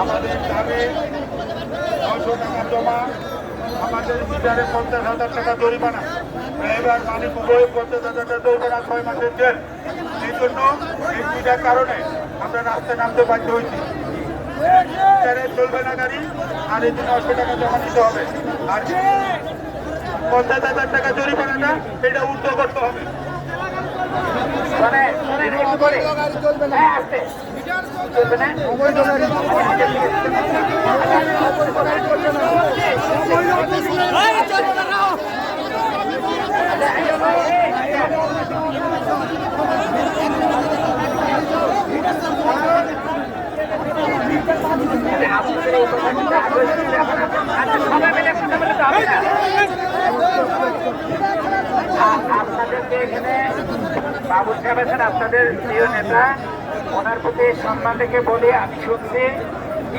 আমাদের গ্রামে 900 টাকা জমা, আমাদের বিচারে 50,000 টাকা জরিমানা, ড্রাইভার মালিক উভয় 50,000 টাকা জরিমানা, 6 মাসের জেল। এই জন্য এই দুটার কারণে আমরা রাস্তায় নামতে বাধ্য হয়েছি। বিচারে চলবে না গাড়ি, আর এই জন্য 900 টাকা জমা দিতে হবে, আর 50,000 টাকা জরিমানাটা এটা উদ্যোগ করতে হবে। আপনাদেরকে এখানে বাবু সাহেব আছেন, আপনাদের প্রিয় নেতা, ওনার প্রতি সম্মান রেখে বলি, আমি শুনছি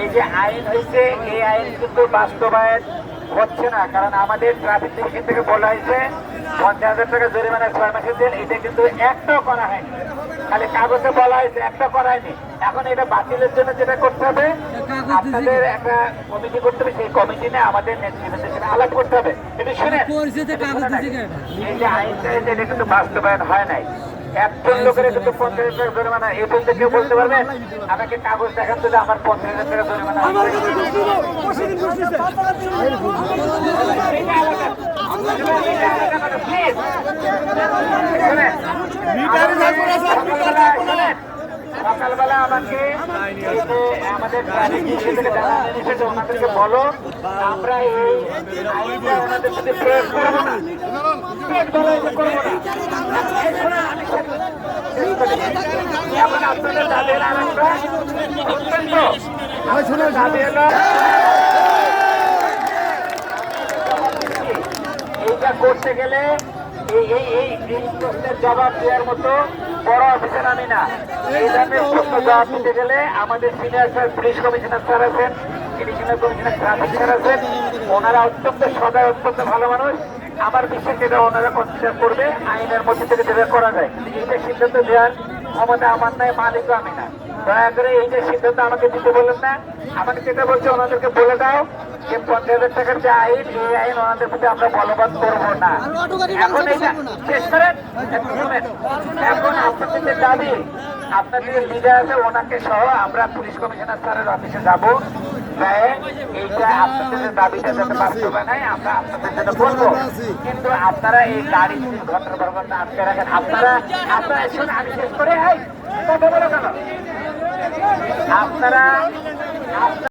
এই যে আইন হয়েছে, এই আইন কিন্তু বাস্তবায়ন হচ্ছে না। কারণ আমাদের ট্রাফিক ডিভিশন থেকে বলা হয়েছে 50,000 টাকা জরিমানা, 6 মাসের জেল, এটা কিন্তু একটাও করা হয়নি। খালি কাগজে বলা হয়েছে, একটা করা হয়নি। এখন এটা বাতিলের জন্য যেটা করতে হবে, আপনাদের একটা কমিটি করতে হবে, সেই কমিটি নিয়ে আমাদের নেতৃবৃন্দের সাথে আলাপ করতে হবে। কিন্তু শুনেন, এই যে আইনটা এটা কিন্তু বাস্তবায়ন হয় নাই। একজন লোকের কিন্তু 50,000 টাকা জরিমানা, এই বলতে কেউ বলতে পারবেন আমাকে কাগজ দেখান তো আমার 50,000 টাকা জরিমানা। সকালবেলা আমাকে আমাদের ওনাদেরকে বলো, আমরা এই আইনটা ওনাদের সাথে প্রয়োগ করবো না, এখন আপনাদের তাদের আর একটা এইটা করতে গেলে এই প্রশ্নের জবাব দেওয়ার মতো বড় অফিসার আমি না। এই ধরনের প্রশ্ন জবাব দিতে গেলে আমাদের senior sir police commissioner sir আছেন, এডিশনাল কমিশনার ট্রাফিক স্যার আছেন, ওনারা অত্যন্ত সদয়, অত্যন্ত ভালো মানুষ। আমার বিশ্বাস এটা ওনারা কনসিডার করবে, আইনের মধ্যে থেকে যেটা করা যায়। এইটা সিদ্ধান্ত দেওয়ার ক্ষমতা আমার নাই, মালিকও আমি না। দয়া করে এইটা সিদ্ধান্ত আমাকে দিতে বলেন না, আমাকে যেটা বলছে ওনাদেরকে বলে দাও যে 50,000 টাকার যে আইন, এই আইন ওনাদের প্রতি আমরা বলবৎ করবো না। এখন এইটা শেষ করেন, এখন আপনাদের যে দাবি, আপনাদের লিডার আছে ওনাকে সহ আমরা পুলিশ কমিশনার স্যারের অফিসে যাবো, এইটা আপনাদের দাবিটা যাতে বাস্তবায়ন হয় আমরা আপনাদের জন্য বলবো। কিন্তু আপনারা এই গাড়ি ঘটনা ঘটনা আটকে রাখেন, আপনারা শুনে আমি শেষ করে কথা বলো কেন? আপনারা